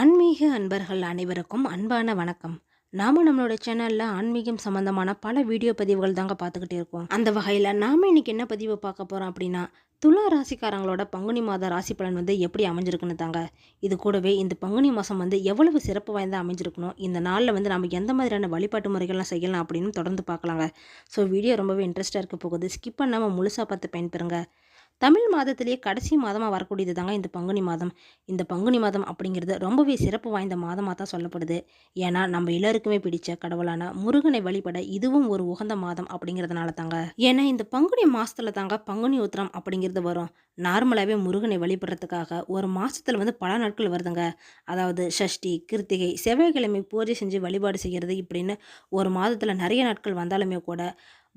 ஆன்மீக அன்பர்கள் அனைவருக்கும் அன்பான வணக்கம். நாம நம்மளோட சேனல்ல ஆன்மீகம் சம்பந்தமான பல வீடியோ பதிவுகள் தாங்க பார்த்துக்கிட்டே இருக்கோம். அந்த வகையில் நாம இன்னைக்கு என்ன பதிவு பார்க்க போறோம் அப்படின்னா, துலா ராசிக்காரங்களோட பங்குனி மாத ராசி பலன் எப்படி அமைஞ்சிருக்குன்னு தாங்க. இது கூடவே இந்த பங்குனி மாதம் எவ்வளவு சிறப்பு வாய்ந்த அமைஞ்சிருக்கணும், இந்த நாளில் நம்ம எந்த மாதிரியான வழிபாட்டு முறைகள்லாம் செய்யலாம் அப்படின்னு தொடர்ந்து பார்க்கலாங்க. ஸோ வீடியோ ரொம்பவே இன்ட்ரெஸ்டாக இருக்க போகுது. ஸ்கிப் பண்ணாமல் முழுசாக பார்த்து பயன்பெறுங்க. தமிழ் மாதத்திலேயே கடைசி மாதமாக வரக்கூடியது தாங்க இந்த பங்குனி மாதம். இந்த பங்குனி மாதம் அப்படிங்கிறது ரொம்பவே சிறப்பு வாய்ந்த மாதமாக தான் சொல்லப்படுது. ஏன்னா நம்ம எல்லாருக்குமே பிடிச்ச கடவுளான முருகனை வழிபட இதுவும் ஒரு உகந்த மாதம் அப்படிங்கிறதுனால தாங்க. ஏன்னா இந்த பங்குனி மாதத்தில் தாங்க பங்குனி உத்திரம் அப்படிங்கிறது வரும். நார்மலாகவே முருகனை வழிபடுறதுக்காக ஒரு மாதத்தில் பல நாட்கள் வருதுங்க. அதாவது சஷ்டி, கிருத்திகை, செவ்வாய்க்கிழமை பூஜை செஞ்சு வழிபாடு செய்கிறது இப்படின்னு ஒரு மாதத்தில் நிறைய நாட்கள் வந்தாலுமே கூட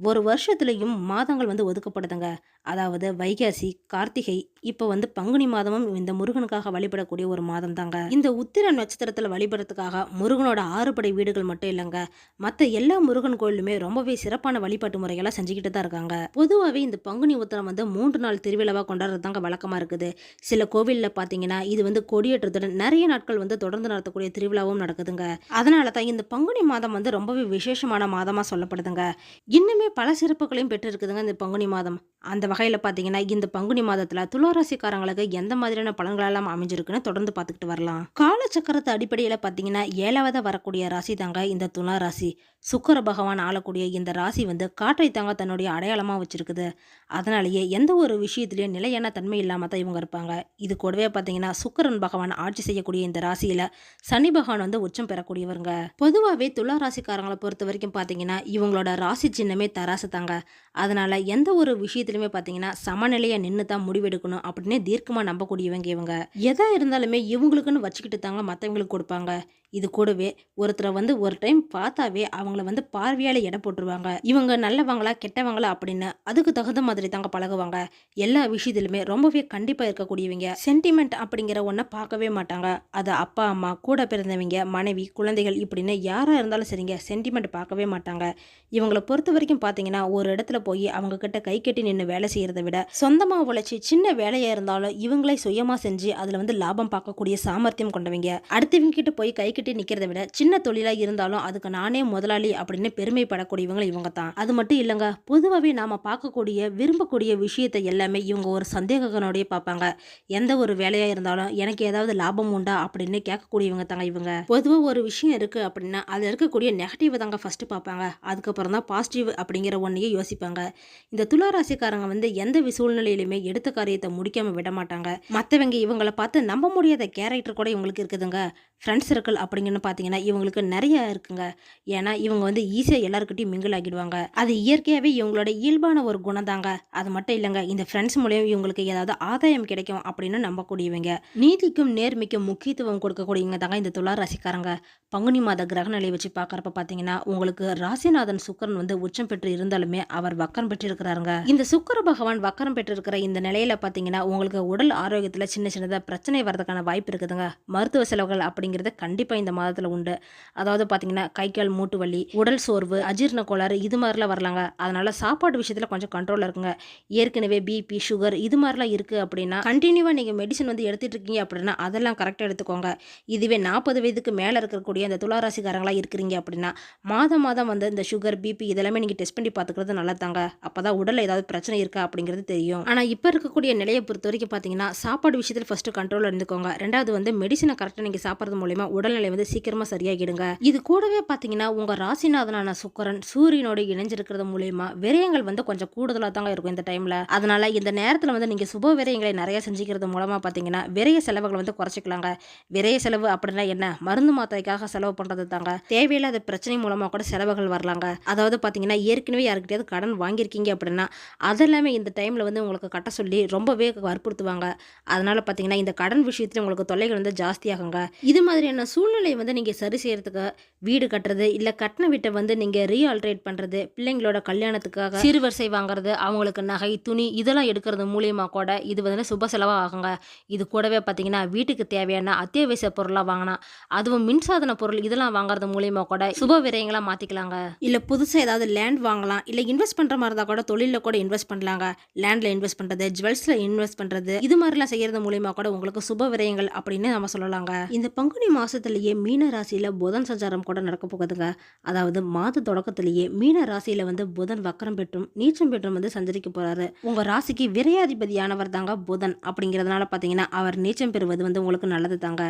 ஒரு வருஷத்துலேயும் மாதங்கள் ஒதுக்கப்படுதுங்க. அதாவது வைகாசி, கார்த்திகை, இப்போ பங்குனி மாதமும் இந்த முருகனுக்காக வழிபடக்கூடிய ஒரு மாதம் தாங்க. இந்த உத்திர நட்சத்திரத்தில் வழிபடுறதுக்காக முருகனோட 6 படை வீடுகள் மட்டும் இல்லைங்க, மற்ற எல்லா முருகன் கோயிலுமே ரொம்பவே சிறப்பான வழிபாட்டு முறைகளை செஞ்சுக்கிட்டு தான் இருக்காங்க. பொதுவாகவே இந்த பங்குனி உத்திரம் 3 நாள் திருவிழாவாக கொண்டாடுறது தாங்க வழக்கமாக இருக்குது. சில கோவிலில் பார்த்தீங்கன்னா இது கொடியேற்றத்துடன் நிறைய நாட்கள் தொடர்ந்து நடத்தக்கூடிய திருவிழாவும் நடக்குதுங்க. அதனால தான் இந்த பங்குனி மாதம் ரொம்பவே விசேஷமான மாதமாக சொல்லப்படுதுங்க. இன்னுமே பல சிறப்புகளையும் பெற்றிருக்குதுங்க இந்த பங்குனி மாதம். அந்த வகையில் பார்த்தீங்கன்னா இந்த பங்குனி மாதத்தில் துளாராசிக்காரங்களுக்கு எந்த மாதிரியான பலன்களெல்லாம் அமைஞ்சிருக்குன்னு தொடர்ந்து பார்த்துக்கிட்டு வரலாம். காலச்சக்கரத்து அடிப்படையில் பார்த்தீங்கன்னா 7வது வரக்கூடிய ராசி தாங்க இந்த துலா ராசி. சுக்கிர பகவான் ஆளக்கூடிய இந்த ராசி காற்றை தாங்க தன்னுடைய அடையாளமாக வச்சிருக்குது. அதனாலேயே எந்த ஒரு விஷயத்திலையும் நிலையான தன்மை இல்லாமல் தான் இவங்க இருப்பாங்க. இது கூடவே பார்த்தீங்கன்னா சுக்கிரன் பகவான் ஆட்சி செய்யக்கூடிய இந்த ராசியில் சனி பகவான் உச்சம் பெறக்கூடியவருங்க. பொதுவாகவே துலா ராசிக்காரங்களை பொறுத்த வரைக்கும் பார்த்தீங்கன்னா இவங்களோட ராசி சின்னமே தராசு தாங்க. அதனால எந்த ஒரு விஷயத்திலுமே பார்த்தீங்கன்னா சமநிலையை நின்று தான் முடிவெடுக்கணும் அப்படின்னு தீர்க்கமாக நம்பக்கூடியவங்க இவங்க. எதா இருந்தாலுமே இவங்களுக்குன்னு வச்சுக்கிட்டு தாங்க மற்றவங்களுக்கு கொடுப்பாங்க. இது கூடவே ஒருத்தரை ஒரு டைம் பார்த்தாவே அவங்கள பார்வையால் எடை போட்டுருவாங்க. இவங்க நல்லவங்களா கெட்டவங்களா அப்படின்னு அதுக்கு தகுந்த மாதிரி தாங்க பழகுவாங்க. எல்லா விஷயத்திலுமே ரொம்பவே கண்டிப்பாக இருக்கக்கூடியவங்க. சென்டிமெண்ட் அப்படிங்கிற ஒன்றை பார்க்கவே மாட்டாங்க. அது அப்பா அம்மா, கூட பிறந்தவங்க, மனைவி, குழந்தைகள் இப்படின்னு யாராக இருந்தாலும் சரிங்க, சென்டிமெண்ட் பார்க்கவே மாட்டாங்க. இவங்களை பொறுத்த வரைக்கும் பார்த்தீங்கன்னா ஒரு இடத்துல போய் அவங்க கிட்ட கை கட்டி நின்று வேலை செய்கிறத விட சொந்தமாக உழைச்சி சின்ன வேலையாக இருந்தாலும் இவங்களே சுயமாக செஞ்சு அதில் லாபம் பார்க்கக்கூடிய சாமர்த்தியம் கொண்டவங்க. அடுத்தவங்க கிட்ட போய் கை கட்டி நிற்கிறத விட சின்ன தொழிலாக இருந்தாலும் அதுக்கு நானே முதலாளி அப்படின்னு பெருமைப்படக்கூடியவங்க இவங்க தான். அது மட்டும் இல்லைங்க, பொதுவாகவே நாம பார்க்கக்கூடிய விரும்பக்கூடிய விஷயத்தை எல்லாமே இவங்க ஒரு சந்தேகங்களோடய பார்ப்பாங்க. எந்த ஒரு வேலையாக இருந்தாலும் எனக்கு ஏதாவது லாபம் உண்டா அப்படின்னு கேட்கக்கூடியவங்க தாங்க இவங்க. பொதுவாக ஒரு விஷயம் இருக்குது அப்படின்னா அதில் இருக்கக்கூடிய நெகட்டிவ் தாங்க ஃபஸ்ட்டு பார்ப்பாங்க. அதுக்கப்புறம் தான் பாசிட்டிவ் அப்படிங்கிற ஒன்றையே யோசிப்பாங்க. இந்த துளாராசிக்காரங்க எந்த சூழ்நிலையிலுமே எடுத்த காரியத்தை முடிக்காமல் விட மாட்டாங்க. மற்றவங்க இவங்களை பார்த்து நம்ப முடியாத கேரக்டர் கூட இவங்களுக்கு இருக்குதுங்க. ஃப்ரெண்ட்ஸ் சர்க்கிள் அப்படிங்கன்னு பார்த்தீங்கன்னா இவங்களுக்கு நிறைய இருக்குங்க. ஏன்னா இவங்க ஈஸியாக எல்லாருக்கிட்டையும் மிங்கிள் ஆகிடுவாங்க. அது இயற்கையாகவே இவங்களோட இயல்பான ஒரு குணம் தாங்க. அது மட்டும் இல்லைங்க, இந்த ஃப்ரெண்ட்ஸ் மூலியம் இவங்களுக்கு ஏதாவது ஆதாயம் கிடைக்கும் அப்படின்னு நம்பக்கூடியவங்க. நீதிக்கும் நேர்மைக்கும் முக்கியத்துவம் கொடுக்கக்கூடியவங்க தாங்க இந்த துலா ராசிக்காரங்க. பங்குனி மாத கிரக நிலையை வச்சு பார்க்குறப்ப பார்த்தீங்கன்னா உங்களுக்கு ராசிநாதன் சுக்கரன் உச்சம் பெற்று இருந்தாலுமே அவர் வக்கரம் பெற்றிருக்கிறாருங்க. இந்த சுக்கிர பகவான் வக்கரம் பெற்றிருக்கிற இந்த நிலையில பார்த்தீங்கன்னா உங்களுக்கு உடல் ஆரோக்கியத்தில் சின்ன சின்னதாக பிரச்சனை வர்றதுக்கான வாய்ப்பு இருக்குதுங்க. மருத்துவ செலவுகள் அப்படிங்கிறது கண்டிப்பாக இந்த மாதத்தில் உண்டு. அதாவது பார்த்தீங்கன்னா கை கால் மூட்டு வலி, உடல் சோர்வு, அஜீரண கோளாறு இது மாதிரிலாம் வரலாங்க. அதனால சாப்பாடு விஷயத்தில் கொஞ்சம் கண்ட்ரோலில் இருக்குங்க. ஏற்கனவே பிபி, சுகர் இது மாதிரிலாம் இருக்குது அப்படின்னா கண்டினியூவாக நீங்கள் மெடிசன் எடுத்துட்டு இருக்கீங்க அப்படின்னா அதெல்லாம் கரெக்டாக எடுத்துக்கோங்க. இதுவே 40 வயதுக்கு மேலே இருக்கக்கூடிய அந்த துளாராசிக்காரங்களாக இருக்கிறீங்க அப்படின்னா மாதம் மாதம் இந்த சுகர், பிபி இதெல்லாமே நீங்கள் டெஸ்ட் பண்ணி பார்த்துக்கிறது நல்லதாங்க. அப்போ தான் உடலில் ஏதாவது பிரச்சனை இருக்கா அப்படிங்கிறது தெரியும். ஆனால் இப்போ இருக்கக்கூடிய நிலையை பொறுத்த வரைக்கும் பார்த்தீங்கன்னா சாப்பாடு விஷயத்தில் ஃபஸ்ட்டு கண்ட்ரோலில் இருந்துக்கோங்க. ரெண்டாவது மெடிசனை கரெக்டாக நீங்கள் சாப்பிட்றது மூலமா உடல்நிலை சீக்கிரமாக சரியாகிடுங்க. இது கூடவே பார்த்தீங்கன்னா உங்கள் ராசிநாதனான சுக்கிரன் சூரியனோடு இணைஞ்சிருக்கிறது மூலயமா விரயங்கள் கொஞ்சம் கூடுதலாக தாங்க இருக்கும் இந்த டைமில். அதனால இந்த நேரத்தில் நீங்கள் சுப விரயங்களை நிறைய செஞ்சுக்கிறது மூலமாக பார்த்தீங்கன்னா விரய செலவுகள் குறைச்சிக்கலாங்க. விரய செலவு அப்படின்னா என்ன, மருந்து மாத்திரைக்காக செலவு பண்ணுறது தாங்க. தேவையில்லாத பிரச்சனை மூலமாக கூட செலவுகள் வரலாங்க. அதாவது பார்த்தீங்கன்னா ஏற்கனவே யாருக்கிட்டையாவது கடன் வாங்கியிருக்கீங்க அப்படின்னா அதெல்லாமே இந்த டைமில் உங்களுக்கு கட்ட சொல்லி ரொம்பவே வற்புறுத்துவாங்க. அதனால பார்த்தீங்கன்னா இந்த கடன் விஷயத்தில் உங்களுக்கு தொல்லைகள் ஜாஸ்தியாகுங்க. இது மாதிரியான சூழ்நிலை சூழ்நிலையை வந்து நீங்கள் சரி செய்யறதுக்கு வீடு கட்டுறது, இல்லை கட்டின வீட்டை வந்து நீங்கள் ரீஆல்ட்ரேட் பண்ணுறது, பிள்ளைங்களோட கல்யாணத்துக்காக சீர்வரிசை வாங்குறது, அவங்களுக்கு நகை துணி இதெல்லாம் எடுக்கிறது மூலியமாக கூட இது வந்து சுப செலவாக ஆகுங்க. இது கூடவே பார்த்தீங்கன்னா வீட்டுக்கு தேவையான அத்தியாவசிய பொருளாக வாங்கினா, அதுவும் மின்சாதன பொருள் இதெல்லாம் வாங்குறது மூலியமா கூட சுப விரயங்களா மாற்றிக்கலாங்க. இல்லை புதுசாக ஏதாவது லேண்ட் வாங்கலாம், இல்லை இன்வெஸ்ட் பண்ணுற மாதிரி இருந்தால் கூட தொழிலில் கூட இன்வெஸ்ட் பண்ணலாங்க. லேண்டில் இன்வெஸ்ட் பண்ணுறது, ஜுவல்ஸில் இன்வெஸ்ட் பண்ணுறது, இது மாதிரிலாம் செய்கிறது மூலியமா கூட உங்களுக்கு சுப விரயங்கள் அப்படின்னு நம்ம சொல்லலாங்க. இந்த பங்குனி மாதத்துலேயே மீன ராசியில் புதன் சஞ்சாரம் கூட நடக்க போகுதுங்க. அதாவது மாத தொடக்கத்திலேயே மீன ராசியில் வந்து புதன் வக்கரம் பெற்றும் நீச்சம் பெற்றும் வந்து சஞ்சரிக்க போகிறாரு. உங்கள் ராசிக்கு விரையாதிபதியானவர் தாங்க புதன். அப்படிங்கிறதுனால பார்த்தீங்கன்னா அவர் நீச்சம் பெறுவது வந்து உங்களுக்கு நல்லது தாங்க.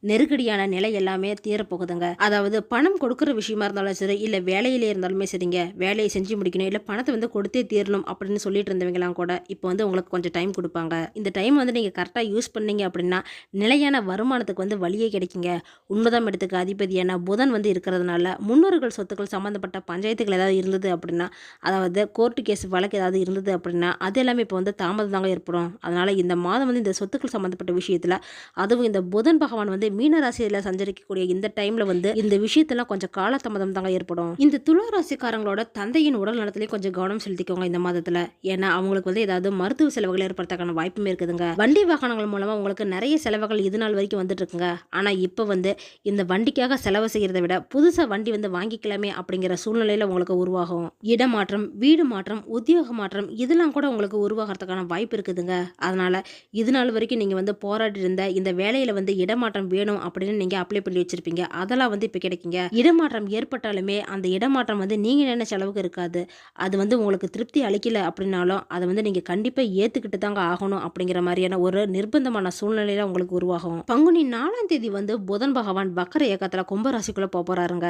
நெருக்கடியான நிலை எல்லாமே தீரப்போகுதுங்க. அதாவது பணம் கொடுக்குற விஷயமா இருந்தாலும் சரி, இல்லை வேலையிலே இருந்தாலுமே சரிங்க, வேலையை செஞ்சு முடிக்கணும், இல்லை பணத்தை வந்து கொடுத்தே தீரணும் அப்படின்னு சொல்லிட்டு இருந்தவங்களாம் கூட இப்போ வந்து உங்களுக்கு கொஞ்சம் டைம் கொடுப்பாங்க. இந்த டைம் வந்து நீங்கள் கரெக்டாக யூஸ் பண்ணீங்க அப்படின்னா நிலையான வருமானத்துக்கு வந்து வழியே கிடைக்குங்க. 9ஆம் இடத்துக்கு அதிபதியான புதன் வந்து இருக்கிறதுனால முன்னோர்கள் சொத்துக்கள் சம்மந்தப்பட்ட பஞ்சாயத்துகள் ஏதாவது இருந்தது அப்படின்னா, அதாவது கோர்ட்டு கேஸ் வழக்கு ஏதாவது இருந்தது அப்படின்னா அது எல்லாமே இப்போ வந்து தாமதம் தாங்க ஏற்படும். அதனால் இந்த மாதம் வந்து இந்த சொத்துக்கள் சம்மந்தப்பட்ட விஷயத்தில், அதுவும் இந்த புதன் பகவான் வந்து மீன ராசியில் சஞ்சரிக்கக்கூடிய இந்த டைமில் வந்து இந்த விஷயத்தெல்லாம் கொஞ்சம் காலதாமதம் தாங்க ஏற்படும். இந்த துலா ராசிக்காரங்களோட தந்தையின் உடல் நலத்திலையும் கொஞ்சம் கவனம் செலுத்திக்கோங்க இந்த மாதத்தில். ஏன்னா அவங்களுக்கு வந்து ஏதாவது மருத்துவ செலவுகள் ஏற்படுறதுக்கான வாய்ப்புமே இருக்குதுங்க. வண்டி வாகனங்கள் மூலமாக உங்களுக்கு நிறைய செலவுகள் இது நாள் வரைக்கும் வந்துட்டு இருக்குங்க. ஆனால் இப்போ வந்து இந்த வண்டிக்காக செலவு செய்கிறத விட புதுசாக வண்டி வந்து வாங்கிக்கலாமே அப்படிங்கிற சூழ்நிலையில் உங்களுக்கு உருவாகும். இடமாற்றம், வீடு மாற்றம், உத்தியோக மாற்றம் இதெல்லாம் கூட உங்களுக்கு உருவாகிறதுக்கான வாய்ப்பு இருக்குதுங்க. அதனால் இது நாள் வரைக்கும் நீங்கள் வந்து போராடி இருந்த இந்த வேலையில் வந்து இடமாற்றம் வேணும் அப்படின்னு நீங்கள் அப்ளை பண்ணி வச்சுருப்பீங்க. அதெல்லாம் வந்து இப்போ கிடைக்குங்க. இடமாற்றம் ஏற்பட்டாலுமே அந்த இடமாற்றம் வந்து நீங்கள் நினைச்ச அளவுக்கு இருக்காது. அது வந்து உங்களுக்கு திருப்தி அளிக்கல அப்படின்னாலும் அதை வந்து நீங்கள் கண்டிப்பாக ஏற்றுக்கிட்டு தாங்க ஆகணும் அப்படிங்கிற மாதிரியான ஒரு நிர்பந்தமான சூழ்நிலையில் உங்களுக்கு உருவாகும். பங்குனி 4ஆம் தேதி வந்து புதன் பகவான் வக்கர இயக்கத்தில் கும்பராசிக்குள்ளே போகிறாருங்க.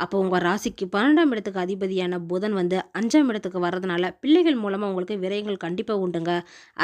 அப்போ உங்கள் ராசிக்கு 12ஆம் இடத்துக்கு அதிபதியான புதன் வந்து 5ஆம் இடத்துக்கு வர்றதுனால பிள்ளைகள் மூலமாக உங்களுக்கு விரயங்கள் கண்டிப்பாக உண்டுங்க.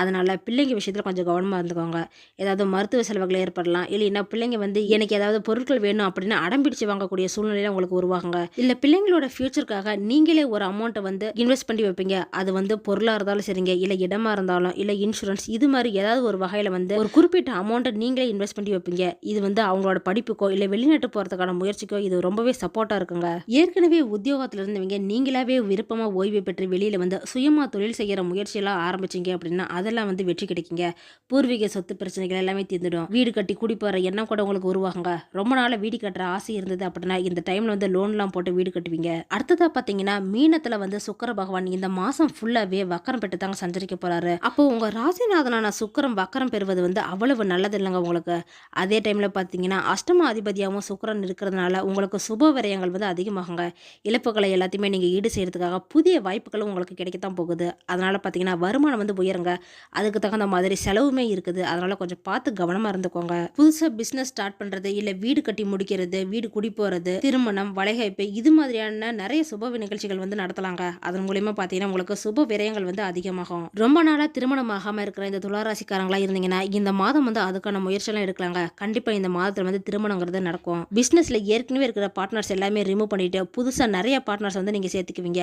அதனால் பிள்ளைங்க விஷயத்தில் கொஞ்சம் கவனமாக இருந்துக்கோங்க. ஏதாவது மருத்துவ செலவுகள் ஏற்படலாம், இல்லைன்னா பிள்ளைங்க வந்து எனக்கு ஏதாவது பொருட்கள் வேணும் அப்படின்னு அடம்பிடிச்சு வாங்கக்கூடிய சூழ்நிலையில் உங்களுக்கு உருவாகுங்க. இல்லை பிள்ளைங்களோட ஃபியூச்சருக்காக நீங்களே ஒரு அமௌண்ட்டை வந்து இன்வெஸ்ட் பண்ணி வைப்பீங்க. அது வந்து பொருளாக இருந்தாலும் சரிங்க, இல்லை இடமா இருந்தாலும், இல்லை இன்சூரன்ஸ் இது மாதிரி ஏதாவது ஒரு வகையில் வந்து ஒரு குறிப்பிட்ட அமௌண்ட்டை நீங்களே இன்வெஸ்ட் பண்ணி வைப்பீங்க. இது வந்து அவங்களோட படிப்புக்கோ இல்லை வெளிநாட்டு போகிறதுக்கான முயற்சிக்கோ இது ரொம்பவே சப்போர்ட்டாக இருக்குங்க. ஏற்கனவே உத்தியோகத்தில் இருந்தவங்க நீங்களாவே விருப்பமாக ஓய்வு பெற்று வெளியில் வந்து சுயமாக தொழில் செய்கிற முயற்சியெல்லாம் ஆரம்பிச்சிங்க அப்படின்னா அதெல்லாம் வந்து வெற்றி கிடைக்குங்க. பூர்வீக சொத்து பிரச்சனைகள் எல்லாமே தீர்ந்துடும். வீடு கட்டி குடி போகிற எண்ணம் கூட உங்களுக்கு உருவாகுங்க. ரொம்ப நாளாக வீடு கட்டுற ஆசை இருந்தது அப்படின்னா இந்த டைமில் வந்து லோன்லாம் போட்டு வீடு கட்டுவீங்க. அடுத்ததாக பார்த்தீங்கன்னா மீனத்தில் வந்து சுக்கிர பகவான் இந்த மாதம் ஃபுல்லாகவே வக்கரம் பெற்று தாங்க சஞ்சரிக்க போகிறாரு. அப்போ உங்கள் ராசிநாதனான சுக்கிரம் வக்கரம் பெறுவது வந்து அவ்வளவு நல்லது இல்லைங்க உங்களுக்கு. அதே டைமில் பார்த்தீங்கன்னா அஷ்டம அதிபதியாகவும் சுக்கிரன் இருக்கிறதுனால உங்களுக்கு சுப விரயங்கள் வந்து அதிகமாகுங்க. இழப்புகளை எல்லாத்தையுமே நீங்கள் ஈடு செய்யறதுக்காக புதிய வாய்ப்புகளும் உங்களுக்கு கிடைக்கத்தான் போகுது. அதனால் பார்த்தீங்கன்னா வருமானம் வந்து உயருங்க. அதுக்கு தகுந்த மாதிரி செலவுமே இருக்குது. அதனால் கொஞ்சம் பார்த்து கவனமாக இருந்துக்கோங்க. புதுசாக பிஸ்னஸ் ஸ்டார்ட் பண்ணுறது, இல்லை வீடு கட்டி முடிக்கிறது, வீடு குடி போகிறது, திருமணம், வளைகாப்பு இது மாதிரியான நிறைய சுப நிகழ்ச்சிகள் வந்து நடத்தலாங்க. அதன் மூலியமா பார்த்தீங்கன்னா உங்களுக்கு சுப விரயங்கள் வந்து அதிகமாகும். ரொம்ப நாளாக திருமணம் ஆகாமல் இருக்கிற இந்த துளாராசிக்காரங்களா இருந்தீங்கன்னா இந்த மாதம் வந்து அதுக்கான முயற்சியெல்லாம் எடுக்கலாங்க. கண்டிப்பாக இந்த மாதத்தில் வந்து திருமணங்கிறது நடக்கும். பிஸ்னஸில் ஏற்கனவே இருக்கிற பார்ட்னர்ஸ் எல்லாமே ரிமூவ் பண்ணிட்டு புதுசாக நிறைய பார்ட்னர்ஸ் வந்து நீங்கள் சேர்த்துக்குவீங்க.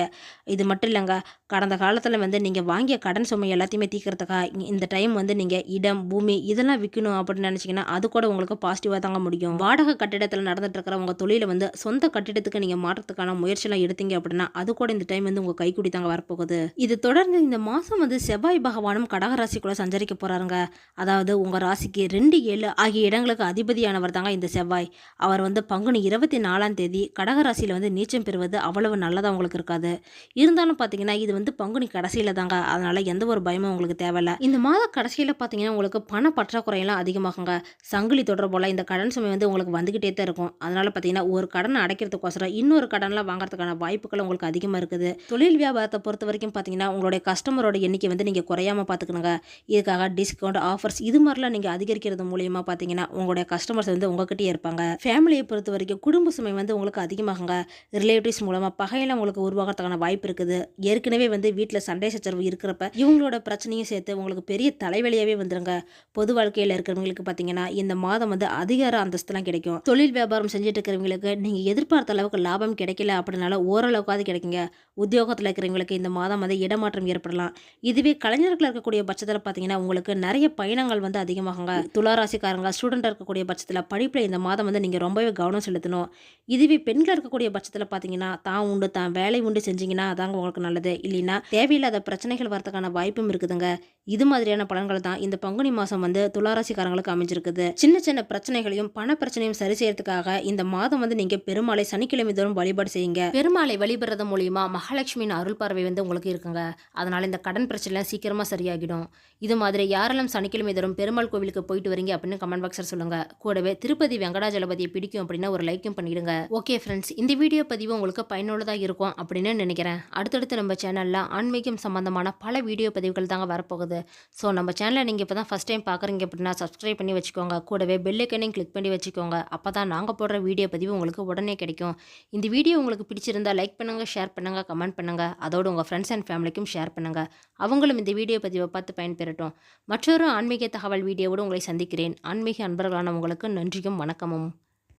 இது மட்டும் இல்லைங்க, கடந்த காலத்தில் வந்து நீங்கள் வாங்கிய கடன் சுமை எல்லாத்தையுமே தீர்க்கறதுக்காக இந்த டைம் வந்து நீங்கள் இடம், பூமி இதெல்லாம் விற்கணும் அப்படின்னு நினச்சிங்கன்னா அது கூட உங்களுக்கு பாசிட்டிவாக தாங்க முடியும். வாடகை கட்டிடத்தில் நடந்துட்டு இருக்கிற உங்கள் தொழிலை வந்து சொந்த கட்டிடத்துக்கு நீங்கள் மாற்றத்துக்கான முயற்சியெல்லாம் எடுத்தீங்க அப்படின்னா அது கூட இந்த டைம் வந்து உங்கள் கைக்கூடி தாங்க வரப்போகுது. இது தொடர்ந்து இந்த மாதம் வந்து செவ்வாய் பகவானும் கடக ராசிக்குள்ள சஞ்சரிக்க போறாருங்க. அதாவது உங்கள் ராசிக்கு 2, 7 ஆகிய இடங்களுக்கு அதிபதியானவர் தாங்க இந்த செவ்வாய். அவர் வந்து பங்குனி 24ஆம் தேதி கடக ராசியில் வந்து நீச்சம் பெறுவது அவ்வளவு நல்லதாக உங்களுக்கு இருக்காது. இருந்தாலும் பார்த்தீங்கன்னா இது வந்து பங்குனி கடைசியில் தாங்க. அதனால எந்த ஒரு பயமும் உங்களுக்கு தேவையில்ல. இந்த மாத கடைசியில் பார்த்தீங்கன்னா உங்களுக்கு பண பற்றாக்குறையெல்லாம் அதிகமாகுங்க. சங்கிலி தொடர் போல இந்த கடன் சுமை வந்து உங்களுக்கு வந்துகிட்டே தான் இருக்கும். அதனால பார்த்தீங்கன்னா ஒரு கடனை அடைக்கிறதுக்கோசரம் இன்னொரு கடன்லாம் வாங்குறதுக்கான வாய்ப்புகள் உங்களுக்கு அதிகமாக இருக்குது. தொழில் வியாபாரத்தை பொறுத்த வரைக்கும் பார்த்தீங்கன்னா உங்களுடைய கஸ்டமரோட எண்ணிக்கை வந்து நீங்கள் குறையாம பார்த்துக்கணுங்க. இதுக்காக டிஸ்கவுண்ட், ஆஃபர்ஸ் இது மாதிரிலாம் நீங்கள் அதிகரிக்கிறது மூலியமாக பார்த்தீங்கன்னா உங்களுடைய கஸ்டமர்ஸ் வந்து உங்ககிட்டயே இருப்பாங்க. ஃபேமிலியை பொறுத்த வரைக்கும் குடும்ப சுமை வந்து உங்களுக்கு அதிகமாகுங்க. ரிலேட்டிவ்ஸ் மூலமாக பகையெல்லாம் உங்களுக்கு உருவாகிறதுக்கான வாய்ப்பு இருக்குது. ஏற்கனவே வந்து வீட்டில் சண்டை சச்சரவு இருக்கிறப்ப இவங்களோட பிரச்சனையும் சேர்த்து உங்களுக்கு பெரிய தலைவலியாகவே வந்துருங்க. பொது வாழ்க்கையில் இருக்கிறவங்களுக்கு பார்த்தீங்கன்னா இந்த மாதம் வந்து அதிகார அந்தஸ்துலாம் கிடைக்கும். தொழில் வியாபாரம் செஞ்சுட்டு இருக்கிறவங்களுக்கு நீங்கள் எதிர்பார்த்த அளவுக்கு லாபம் கிடைக்கல அப்படின்னால ஓரளவுக்காவது கிடைக்குங்க. உத்தியோகத்தில் இருக்கிறவங்களுக்கு இந்த மாதம் வந்து இடமாற்றம் ஏற்படலாம். இதுவே கலைஞர்கள் இருக்கக்கூடிய பட்சத்தில் பார்த்தீங்கன்னா உங்களுக்கு நிறைய பயணங்கள் வந்து அதிகமாகுங்க. துளாராசிக்காரங்க ஸ்டூடெண்ட் இருக்கக்கூடிய பட்சத்தில் படிப்பில் இந்த மாதம் மாதம் வந்து நீங்கள் ரொம்பவே கவனம் செலுத்தணும். இதுவே பெண்கள் இருக்கக்கூடிய பட்சத்தில் பார்த்தீங்கன்னா, தான் உண்டு தான் வேலை உண்டு செஞ்சீங்கன்னா அதாங்க உங்களுக்கு நல்லது. இல்லைன்னா தேவையில்லாத பிரச்சனைகள் வரதுக்கான வாய்ப்பும் இருக்குதுங்க. இது மாதிரியான பலன்கள் தான் இந்த பங்குனி மாதம் வந்து துளாராசிக்காரங்களுக்கு அமைஞ்சிருக்குது. சின்ன சின்ன பிரச்சனைகளையும் பண பிரச்சனையும் சரி செய்யறதுக்காக இந்த மாதம் வந்து நீங்கள் பெருமாளை சனிக்கிழமை தோறும் வழிபாடு செய்யுங்க. பெருமாளை வழிபடுறது மூலியமா மகாலட்சுமியின் அருள் பார்வை வந்து உங்களுக்கு இருக்குங்க. அதனால இந்த கடன் பிரச்சனை சீக்கிரமா சரியாகிடும். இது மாதிரி யாரெல்லாம் சனிக்கிழமை தோறும் பெருமாள் கோவிலுக்கு போயிட்டு வரீங்க அப்படின்னு கமெண்ட் பாக்ஸில் சொல்லுங்க. கூடவே திருப்பதி வெங்கடாஜலபதியை பிடிக்கும் அப்படின்னா ஒரு லைக்கும் பண்ணிடுங்க. ஓகே ஃப்ரெண்ட்ஸ், இந்த வீடியோ பதிவு உங்களுக்கு பயனுள்ளதாக இருக்கும் அப்படின்னு நினைக்கிறேன். அடுத்தடுத்து நம்ம சேனலில் ஆன்மீகம் சம்பந்தமான பல வீடியோ பதிவுகள் தாங்க வரப்போகுது. ஸோ நம்ம சேனலை நீங்கள் இப்போ தான் ஃபஸ்ட் டைம் பார்க்குறீங்க அப்படின்னா சப்ஸ்கிரைப் பண்ணி வச்சுக்கோங்க. கூடவே பெல் ஐக்கனையும் கிளிக் பண்ணி வச்சுக்கோங்க. அப்போ தான் நாங்கள் போடுற வீடியோ பதிவு உங்களுக்கு உடனே கிடைக்கும். இந்த வீடியோ உங்களுக்கு பிடிச்சிருந்தா லைக் பண்ணுங்கள், ஷேர் பண்ணுங்கள், கமெண்ட் பண்ணுங்கள். அதோடு உங்கள் ஃப்ரெண்ட்ஸ் அண்ட் ஃபேமிலிக்கும் ஷேர் பண்ணுங்கள். அவங்களும் இந்த வீடியோ பதிவை பார்த்து பயன்பெறட்டும். மற்றொரு ஆன்மீக தகவல் வீடியோவோடு உங்களை சந்திக்கிறேன். ஆன்மீக அன்பர்களான உங்களுக்கு நன்றியும் வணக்கமும்.